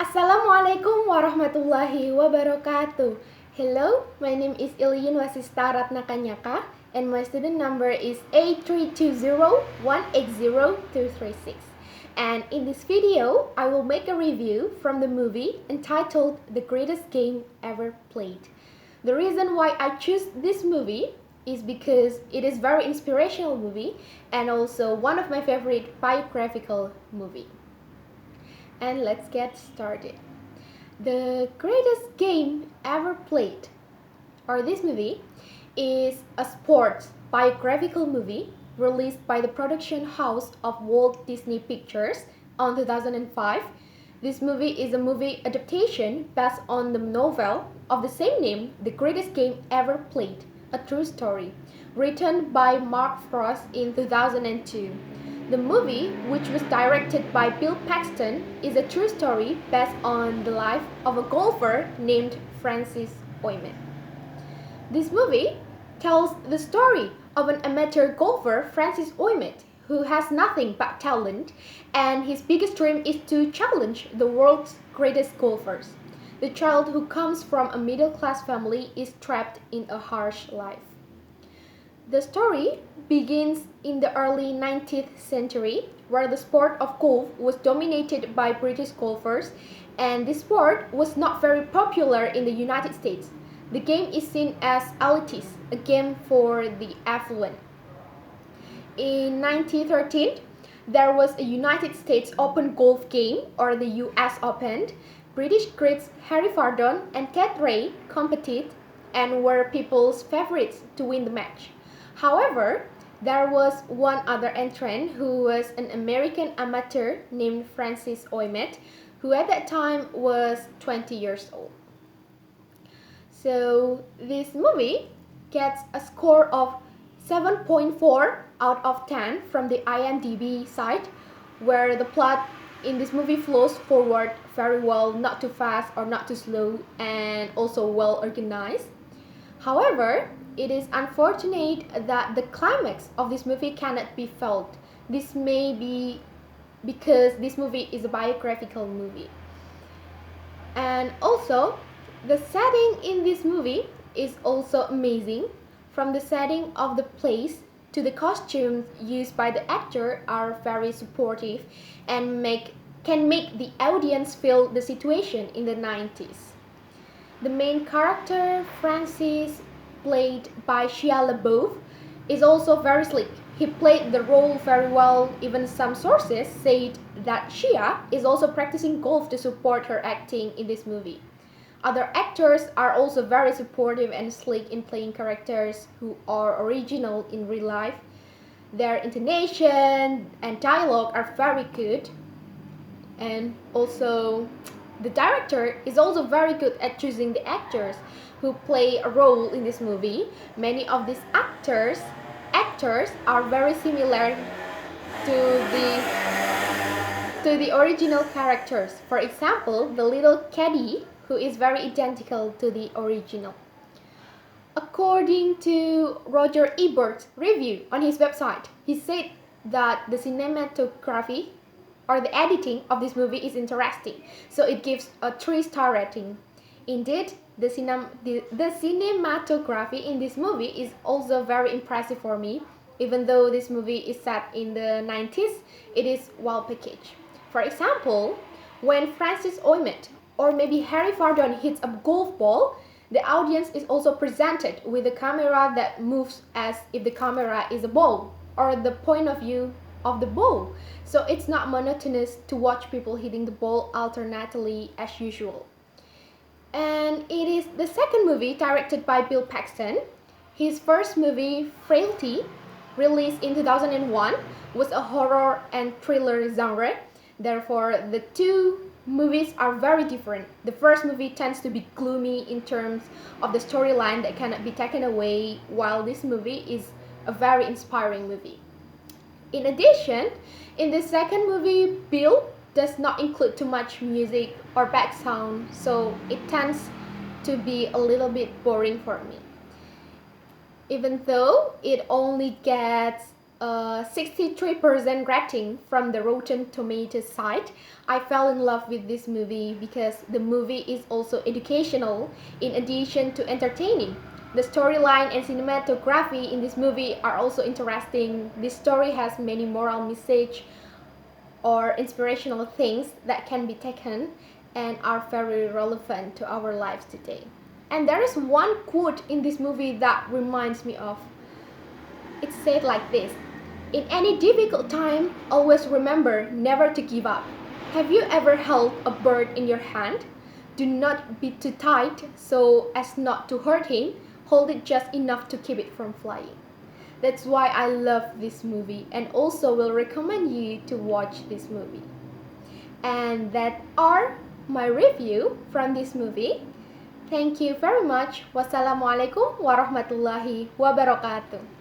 Assalamualaikum warahmatullahi wabarakatuh. Hello, my name is Illiyyin and my student number is A320180236. And in this video, I will make a review from the movie entitled The Greatest Game Ever Played. The reason why I choose this movie is because it is very inspirational movie and also one of my favorite biographical movie. And let's get started. The greatest game ever played, or this movie, is a sports biographical movie released by the production house of Walt Disney Pictures on 2005. This movie is a movie adaptation based on the novel of the same name, The Greatest Game Ever Played, a true story, written by Mark Frost in 2002. The movie, which was directed by Bill Paxton, is a true story based on the life of a golfer named Francis Ouimet. This movie tells the story of an amateur golfer, Francis Ouimet, who has nothing but talent, and his biggest dream is to challenge the world's greatest golfers. The child who comes from a middle-class family is trapped in a harsh life. The story begins in the early 19th century, where the sport of golf was dominated by British golfers, and this sport was not very popular in the United States. The game is seen as elitist, a game for the affluent. In 1913, there was a United States Open golf game, or the US Open. British greats Harry Vardon and Ted Ray competed and were people's favorites to win the match. However, there was one other entrant who was an American amateur named Francis Ouimet, who at that time was 20 years old. So this movie gets a score of 7.4 out of 10 from the IMDb site, where the plot in this movie flows forward very well, not too fast or not too slow, and also well organized. However, it is unfortunate that the climax of this movie cannot be felt. This may be because this movie is a biographical movie. And also, the setting in this movie is also amazing. From the setting of the place to the costumes used by the actor are very supportive and can make the audience feel the situation in the 90s. The main character, Francis, played by Shia LaBeouf, is also very slick. He played the role very well. Even some sources said that Shia is also practicing golf to support her acting in this movie. Other actors are also very supportive and slick in playing characters who are original in real life. Their intonation and dialogue are very good. And also, the director is also very good at choosing the actors who play a role in this movie. Many of these actors are very similar to the original characters. For example, the little caddy, who is very identical to the original. According to Roger Ebert's review on his website, he said that the cinematography or the editing of this movie is interesting, so it gives a 3-star rating. Indeed, the cinematography in this movie is also very impressive for me. Even though this movie is set in the 90s, it is well packaged. For example, when Francis Ouimet or maybe Harry Vardon hits a golf ball, the audience is also presented with a camera that moves as if the camera is a ball or the point of view of the ball. So it's not monotonous to watch people hitting the ball alternately as usual. And it is the second movie directed by Bill Paxton. His first movie, Frailty, released in 2001, was a horror and thriller genre. Therefore, the two movies are very different. The first movie tends to be gloomy in terms of the storyline that cannot be taken away, while this movie is a very inspiring movie. In addition, in the second movie, Bill does not include too much music or background, so it tends to be a little bit boring for me. Even though it only gets 63% rating from the Rotten Tomatoes site. I fell in love with this movie because the movie is also educational in addition to entertaining. The storyline and cinematography in this movie are also interesting. This story has many moral message or inspirational things that can be taken and are very relevant to our lives today. And there is one quote in this movie that reminds me of. It said like this: in any difficult time, always remember never to give up. Have you ever held a bird in your hand? Do not be too tight so as not to hurt him. Hold it just enough to keep it from flying. That's why I love this movie and also will recommend you to watch this movie. And that are my review from this movie. Thank you very much. Wassalamualaikum warahmatullahi wabarakatuh.